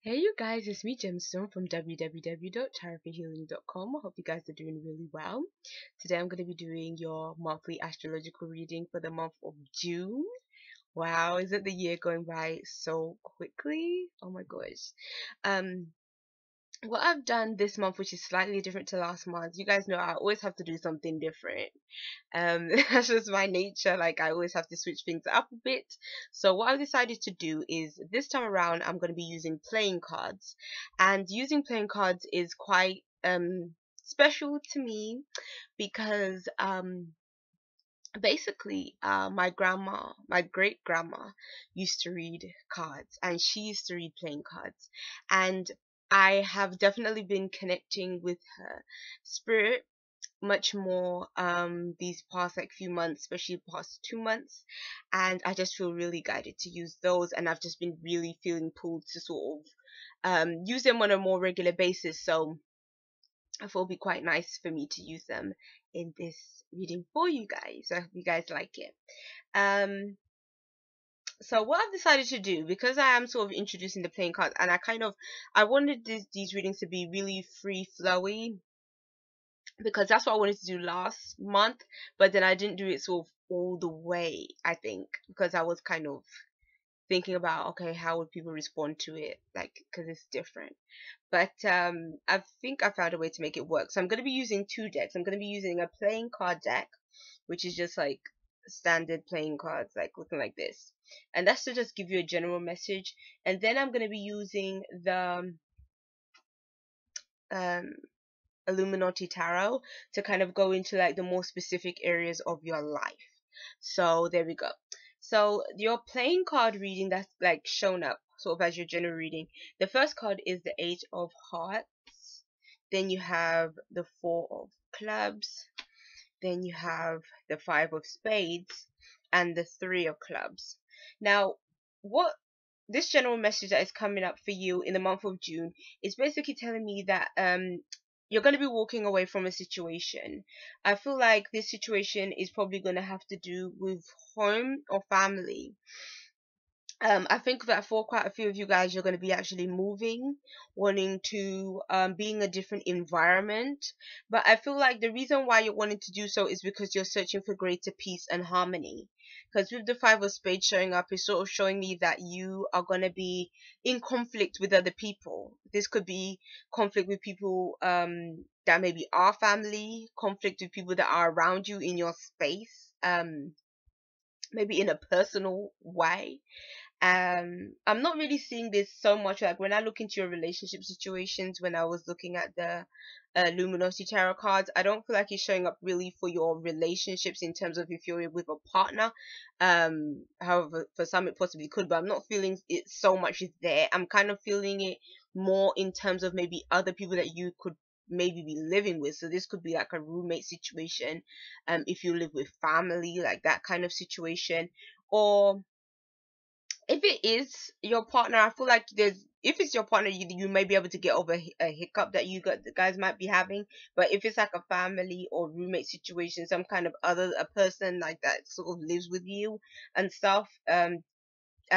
Hey you guys, it's me Gemstone from www.tarotforhealing.com. I hope you guys are doing really well. Today I'm going to be doing your monthly astrological reading for the month of June. Wow, isn't the year going by so quickly? Oh my gosh. Um, what I've done this month, which is slightly different to last month, you guys know I always have to do something different. That's just my nature. Like, I always have to switch things up a bit. So what I've decided to do is this time around I'm going to be using playing cards, and using playing cards is quite special to me because basically my grandma, my great grandma, used to read cards, and she used to read playing cards, and I have definitely been connecting with her spirit much more these past like few months, especially the past 2 months, and I just feel really guided to use those, and I've just been really feeling pulled to sort of use them on a more regular basis. So I thought it'd be quite nice for me to use them in this reading for you guys. I hope you guys like it. So what I've decided to do, because I am sort of introducing the playing cards, and I wanted these readings to be really free flowy, because that's what I wanted to do last month, but then I didn't do it sort of all the way, I think, because I was kind of thinking about, okay, how would people respond to it, like, because it's different. But I think I found a way to make it work. So I'm going to be using two decks. I'm going to be using a playing card deck, which is just like standard playing cards, like looking like this, and that's to just give you a general message. And then I'm going to be using the um Illuminati Tarot to kind of go into like the more specific areas of your life. So there we go. So your playing card reading that's like shown up sort of as your general reading. The first card is the Eight of Hearts. Then you have the Four of Clubs. Then you have the Five of Spades and the Three of Clubs. Now, what this general message that is coming up for you in the month of June is basically telling me that you're going to be walking away from a situation. I feel like this situation is probably going to have to do with home or family. I think that for quite a few of you guys, you're going to be actually moving, wanting to be in a different environment. But I feel like the reason why you're wanting to do so is because you're searching for greater peace and harmony. Because with the Five of Spades showing up, it's sort of showing me that you are going to be in conflict with other people. This could be conflict with people that maybe are family, conflict with people that are around you in your space, maybe in a personal way. I'm not really seeing this so much. Like, when I look into your relationship situations, when I was looking at the Luminosity tarot cards, I don't feel like it's showing up really for your relationships in terms of if you're with a partner. However, for some it possibly could, but I'm not feeling it so much there. I'm kind of feeling it more in terms of maybe other people that you could maybe be living with. So this could be like a roommate situation, if you live with family, like that kind of situation. Or if it is your partner, I feel like there's, if it's your partner, you may be able to get over a hiccup that you got the guys might be having. But if it's like a family or roommate situation, some kind of other a person like that sort of lives with you and stuff, I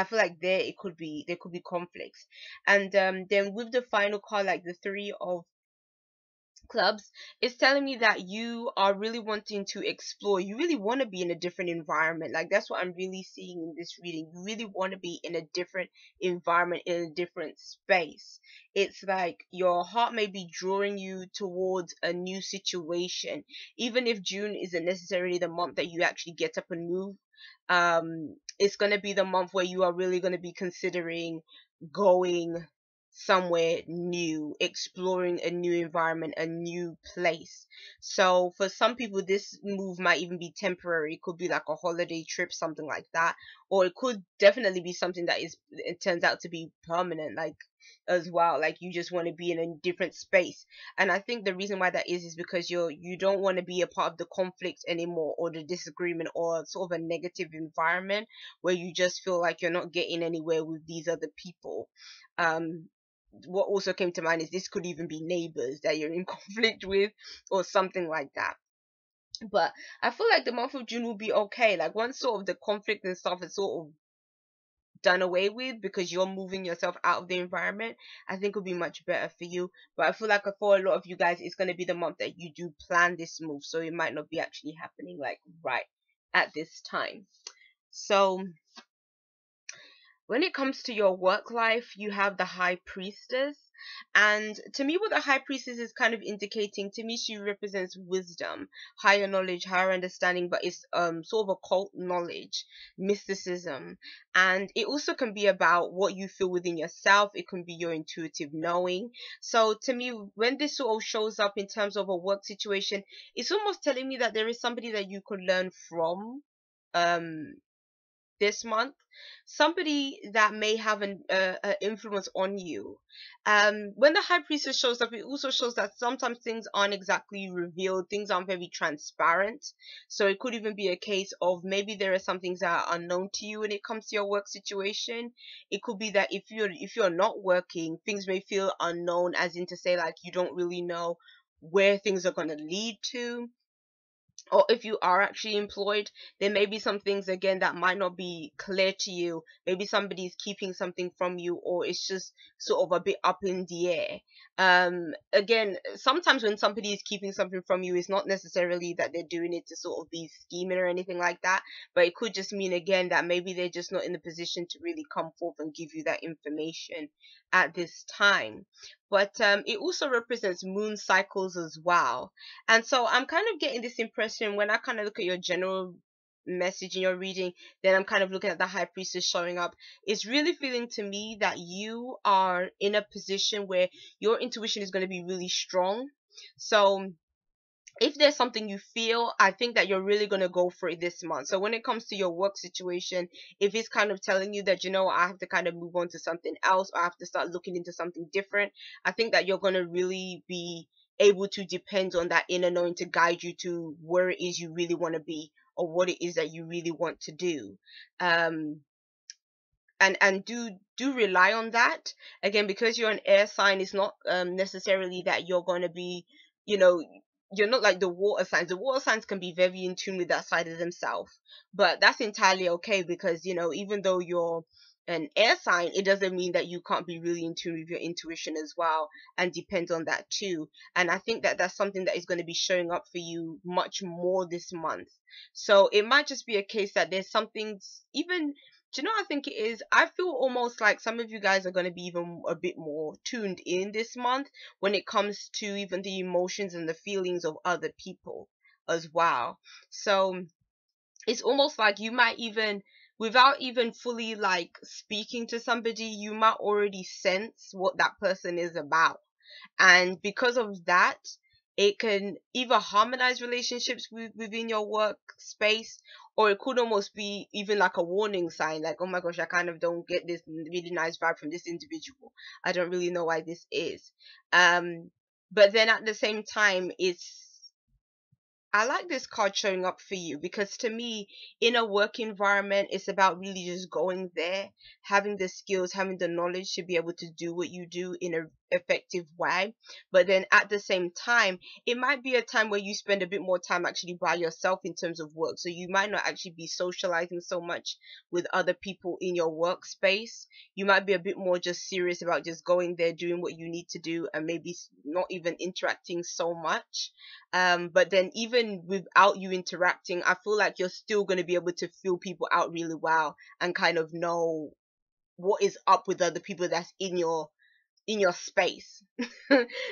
feel like there could be conflicts. And then with the final card, like the Three of Clubs, is telling me that you are really wanting to explore. You really want to be in a different environment. Like, that's what I'm really seeing in this reading. You really want to be in a different environment, in a different space. It's like your heart may be drawing you towards a new situation, even if June isn't necessarily the month that you actually get up and move. It's going to be the month where you are really going to be considering going somewhere new, exploring a new environment, a new place. So for some people, this move might even be temporary. It could be like a holiday trip, something like that, or it could definitely be something that it turns out to be permanent, like, as well. Like, you just want to be in a different space. And I think the reason why that is because you don't want to be a part of the conflict anymore, or the disagreement, or sort of a negative environment where you just feel like you're not getting anywhere with these other people. What also came to mind is this could even be neighbors that you're in conflict with, or something like that. But I feel like the month of June will be okay. Like, once sort of the conflict and stuff is sort of done away with because you're moving yourself out of the environment, I think would be much better for you. But I feel like for a lot of you guys, it's going to be the month that you do plan this move, so it might not be actually happening like right at this time. So when it comes to your work life, you have the High Priestess. And to me, what the High Priestess is kind of indicating, to me, she represents wisdom, higher knowledge, higher understanding, but it's sort of occult knowledge, mysticism. And it also can be about what you feel within yourself. It can be your intuitive knowing. So to me, when this sort of shows up in terms of a work situation, it's almost telling me that there is somebody that you could learn from. Um, this month, somebody that may have an influence on you. When the High Priestess shows up, it also shows that sometimes things aren't exactly revealed, things aren't very transparent. So it could even be a case of maybe there are some things that are unknown to you when it comes to your work situation. It could be that if you're not working, things may feel unknown, as in to say, like, you don't really know where things are going to lead to. Or if you are actually employed, there may be some things again that might not be clear to you. Maybe somebody's keeping something from you, or it's just sort of a bit up in the air. Again, sometimes when somebody is keeping something from you, it's not necessarily that they're doing it to sort of be scheming or anything like that, but it could just mean again that maybe they're just not in the position to really come forth and give you that information at this time. But it also represents moon cycles as well. And so I'm kind of getting this impression when I kind of look at your general message in your reading, then I'm kind of looking at the High Priestess showing up. It's really feeling to me that you are in a position where your intuition is going to be really strong. So if there's something you feel, I think that you're really going to go for it this month. So when it comes to your work situation, if it's kind of telling you that, I have to kind of move on to something else, or I have to start looking into something different, I think that you're going to really be able to depend on that inner knowing to guide you to where it is you really want to be, or what it is that you really want to do. And do rely on that. Again, because you're an air sign, it's not necessarily that you're going to be, you know you're not like the water signs. The water signs can be very in tune with that side of themselves, but that's entirely okay, because even though you're an air sign, it doesn't mean that you can't be really in tune with your intuition as well, and depend on that too. And I think that that's something that is going to be showing up for you much more this month. So it might just be a case that there's something, even, do you know what I think it is? I feel almost like some of you guys are going to be even a bit more tuned in this month when it comes to even the emotions and the feelings of other people as well. So it's almost like you might even, without even fully like speaking to somebody, you might already sense what that person is about. And because of that, it can either harmonize relationships within your workspace, or it could almost be even like a warning sign, like, oh my gosh, I kind of don't get this really nice vibe from this individual. I don't really know why this is. But then at the same time, I like this card showing up for you, because to me, in a work environment, it's about really just going there, having the skills, having the knowledge to be able to do what you do in an effective way. But then at the same time, it might be a time where you spend a bit more time actually by yourself in terms of work. So you might not actually be socializing so much with other people in your workspace. You might be a bit more just serious about just going there, doing what you need to do, and maybe not even interacting so much. But then even without you interacting, I feel like you're still going to be able to feel people out really well, and kind of know what is up with other people that's in your space.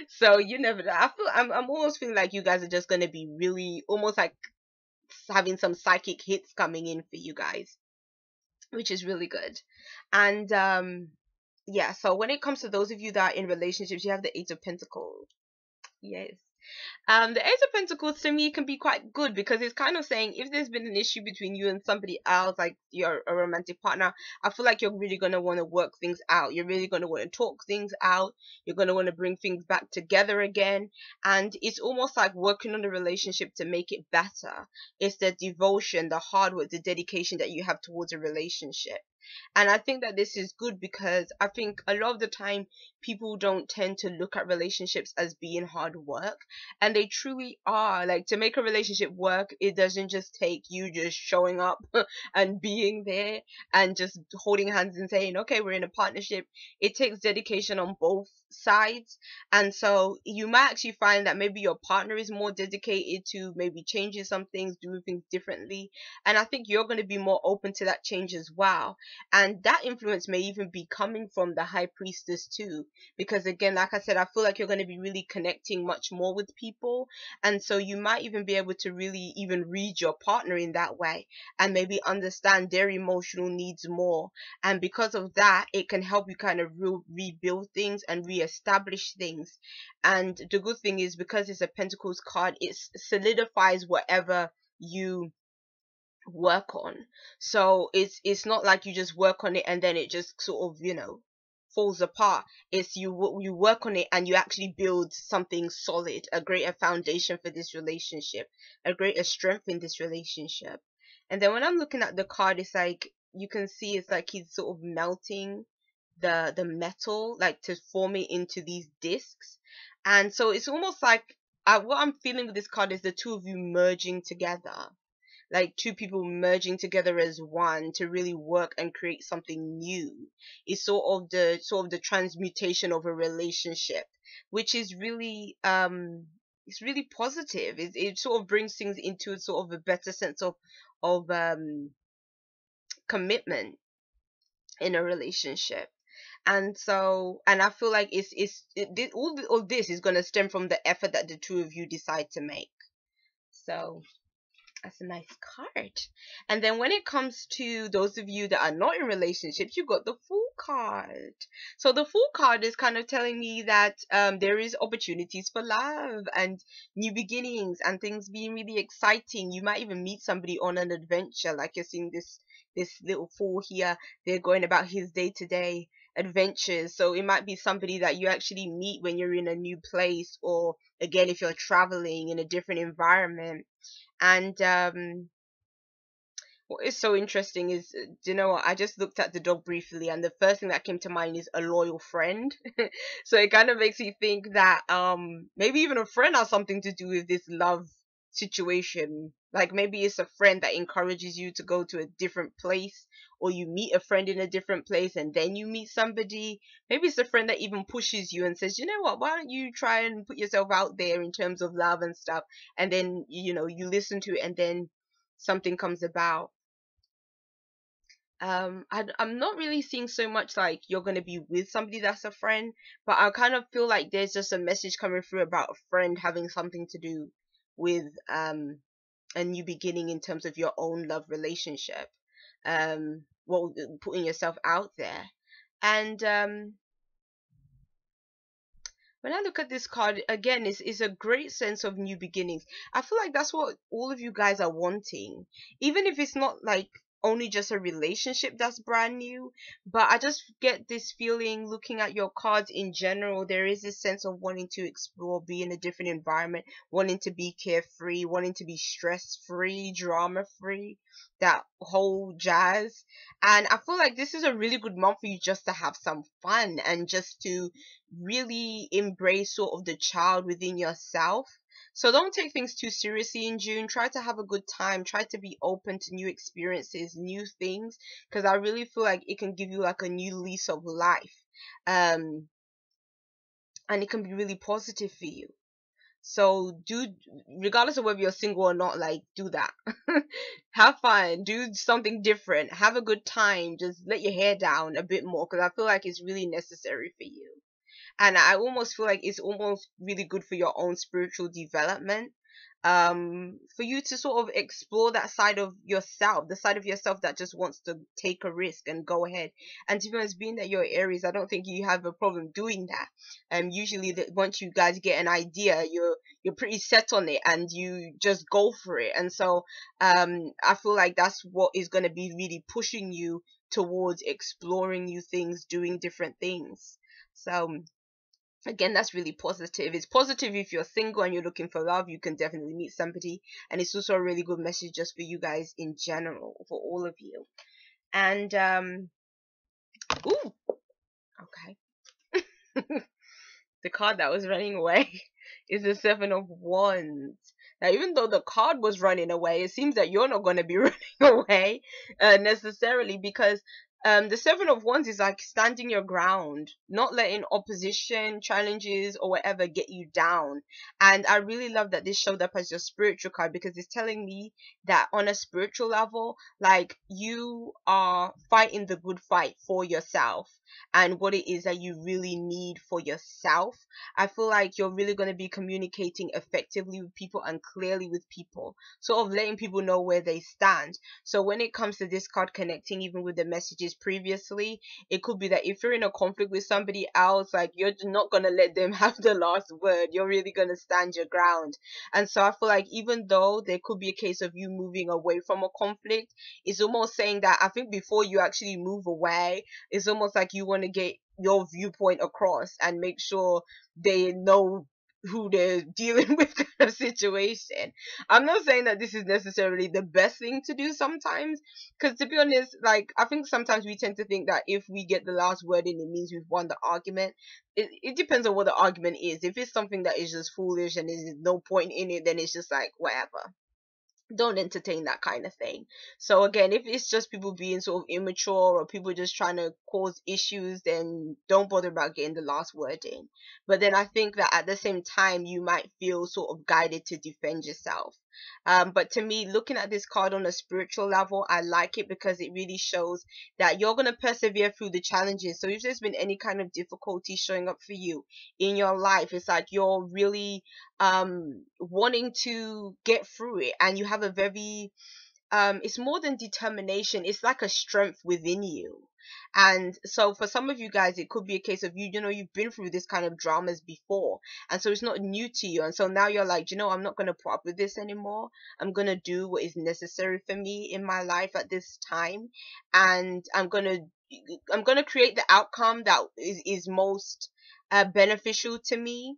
So you never know. I'm almost feeling like you guys are just going to be really almost like having some psychic hits coming in for you guys, which is really good. And yeah, so when it comes to those of you that are in relationships, you have the Eight of Pentacles. Yes. The Ace of Pentacles to me can be quite good, because it's kind of saying if there's been an issue between you and somebody else, like you're a romantic partner, I feel like you're really going to want to work things out. You're really going to want to talk things out. You're going to want to bring things back together again. And it's almost like working on the relationship to make it better. It's the devotion, the hard work, the dedication that you have towards a relationship. And I think that this is good because I think a lot of the time people don't tend to look at relationships as being hard work, and they truly are. Like, to make a relationship work, it doesn't just take you just showing up and being there and just holding hands and saying, okay, we're in a partnership. It takes dedication on both sides. And so you might actually find that maybe your partner is more dedicated to maybe changing some things, doing things differently. And I think you're going to be more open to that change as well. And that influence may even be coming from the high priestess too. Because again, like I said, I feel like you're going to be really connecting much more with people. And so you might even be able to really even read your partner in that way and maybe understand their emotional needs more. And because of that, it can help you kind of rebuild things and reestablish things. And the good thing is, because it's a Pentacles card, it solidifies whatever you work on. So it's not like you just work on it and then it just sort of, falls apart. It's you work on it and you actually build something solid, a greater foundation for this relationship, a greater strength in this relationship. And then when I'm looking at the card, it's like you can see it's like he's sort of melting the metal, like to form it into these discs. And so it's almost like, what I'm feeling with this card is the two of you merging together, like two people merging together as one to really work and create something new. It's sort of the transmutation of a relationship, which is really it's really positive. It sort of brings things into a sort of a better sense of commitment in a relationship. And so, and I feel like all this is going to stem from the effort that the two of you decide to make. So that's a nice card. And then when it comes to those of you that are not in relationships, you got the Fool card. So the Fool card is kind of telling me that there is opportunities for love and new beginnings and things being really exciting. You might even meet somebody on an adventure, like you're seeing this little Fool here. They're going about his day-to-day adventures. So it might be somebody that you actually meet when you're in a new place, or again, if you're traveling in a different environment. And what is so interesting is, do you know what? I just looked at the dog briefly, and the first thing that came to mind is a loyal friend. So it kind of makes me think that maybe even a friend has something to do with this love situation. Like maybe it's a friend that encourages you to go to a different place, or you meet a friend in a different place and then you meet somebody. Maybe it's a friend that even pushes you and says, you know what, why don't you try and put yourself out there in terms of love and stuff. And then, you listen to it and then something comes about. I'm not really seeing so much like you're going to be with somebody that's a friend, but I kind of feel like there's just a message coming through about a friend having something to do with a new beginning in terms of your own love relationship. Well, putting yourself out there. And when I look at this card again, it's a great sense of new beginnings. I feel like that's what all of you guys are wanting, even if it's not like only just a relationship that's brand new. But I just get this feeling, looking at your cards in general, there is this sense of wanting to explore, be in a different environment, wanting to be carefree, wanting to be stress free, drama free, that whole jazz. And I feel like this is a really good month for you just to have some fun and just to really embrace sort of the child within yourself. So don't take things too seriously in June. Try to have a good time. Try to be open to new experiences, new things, because I really feel like it can give you like a new lease of life. And it can be really positive for you. So regardless of whether you're single or not, like, do that. Have fun, do something different, have a good time, just let your hair down a bit more, because I feel like it's really necessary for you. And I almost feel like it's almost really good for your own spiritual development, for you to sort of explore that side of yourself, the side of yourself that just wants to take a risk and go ahead. And to be honest, being that you're Aries, I don't think you have a problem doing that. Usually once you guys get an idea, you're pretty set on it and you just go for it. And so I feel like that's what is going to be really pushing you towards exploring new things, doing different things. So again, that's really positive. It's positive if you're single and you're looking for love, you can definitely meet somebody. And it's also a really good message just for you guys in general, for all of you. And Ooh, okay. The card that was running away is the Seven of Wands. Now, even though the card was running away, it seems that you're not going to be running away necessarily, because the Seven of Wands is like standing your ground, not letting opposition, challenges, or whatever get you down. And I really love that this showed up as your spiritual card, because it's telling me that on a spiritual level, like, you are fighting the good fight for yourself and what it is that you really need for yourself. I feel like you're really going to be communicating effectively with people and clearly with people, sort of letting people know where they stand. So when it comes to this card connecting even with the messages previously, it could be that if you're in a conflict with somebody else, like, you're not going to let them have the last word. You're really going to stand your ground. And so I feel like even though there could be a case of you moving away from a conflict, it's almost saying that I think before you actually move away, it's almost like you want to get your viewpoint across and make sure they know who they're dealing with, kind of situation. I'm not saying that this is necessarily the best thing to do sometimes, because to be honest, like, I think sometimes we tend to think that if we get the last word in, it means we've won the argument. It depends on what the argument is. If it's something that is just foolish and there's no point in it, then it's just like, whatever, don't entertain that kind of thing. So again, if it's just people being sort of immature or people just trying to cause issues, then don't bother about getting the last word in. But then I think that at the same time, you might feel sort of guided to defend yourself. But to me, looking at this card on a spiritual level, I like it because it really shows that you're going to persevere through the challenges. So if there's been any kind of difficulty showing up for you in your life, it's like you're really wanting to get through it, and you have a very it's more than determination, it's like a strength within you. And so for some of you guys, it could be a case of you know, you've been through this kind of dramas before, and so it's not new to you, and so now you're like, you know, I'm not going to put up with this anymore. I'm going to do what is necessary for me in my life at this time, and I'm going to create the outcome that is most beneficial to me.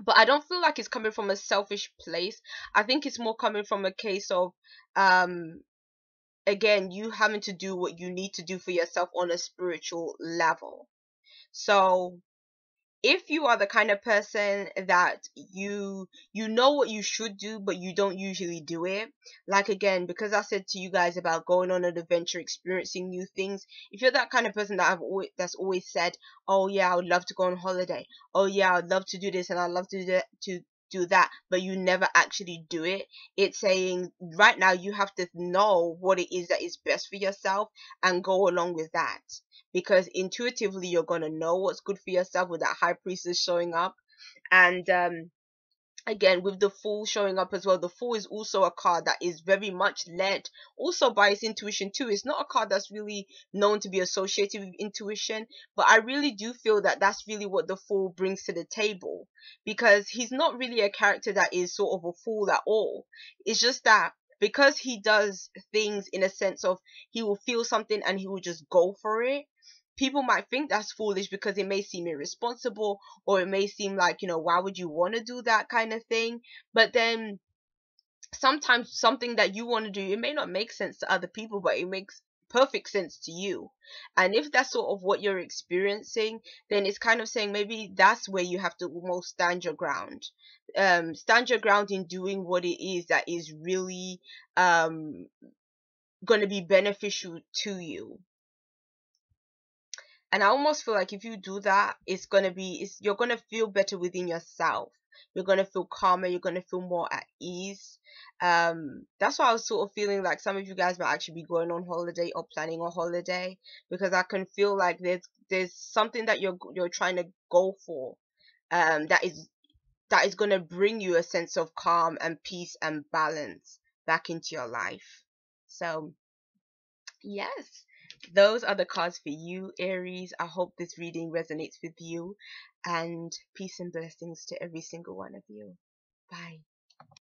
But I don't feel like it's coming from a selfish place. I think it's more coming from a case of um again, you having to do what you need to do for yourself on a spiritual level. So if you are the kind of person that you know what you should do but you don't usually do it, like, again, because I said to you guys about going on an adventure, experiencing new things, if you're that kind of person that that's always said, oh yeah, I would love to go on holiday, oh yeah, I'd love to do this and I'd love to do that, but you never actually do it, it's saying right now you have to know what it is that is best for yourself and go along with that, because intuitively you're going to know what's good for yourself with that high priestess showing up. And again, with the Fool showing up as well, the Fool is also a card that is very much led also by its intuition too. It's not a card that's really known to be associated with intuition, but I really do feel that that's really what the Fool brings to the table, because he's not really a character that is sort of a fool at all. It's just that because he does things in a sense of he will feel something and he will just go for it, people might think that's foolish because it may seem irresponsible, or it may seem like, you know, why would you want to do that kind of thing. But then sometimes something that you want to do, it may not make sense to other people, but it makes perfect sense to you. And if that's sort of what you're experiencing, then it's kind of saying maybe that's where you have to almost stand your ground. Stand your ground in doing what it is that is really going to be beneficial to you. And I almost feel like if you do that, you're gonna feel better within yourself. You're gonna feel calmer. You're gonna feel more at ease. That's why I was sort of feeling like some of you guys might actually be going on holiday or planning a holiday, because I can feel like there's something that you're trying to go for. That is gonna bring you a sense of calm and peace and balance back into your life. So yes, those are the cards for you, Aries. I hope this reading resonates with you, and peace and blessings to every single one of you. Bye.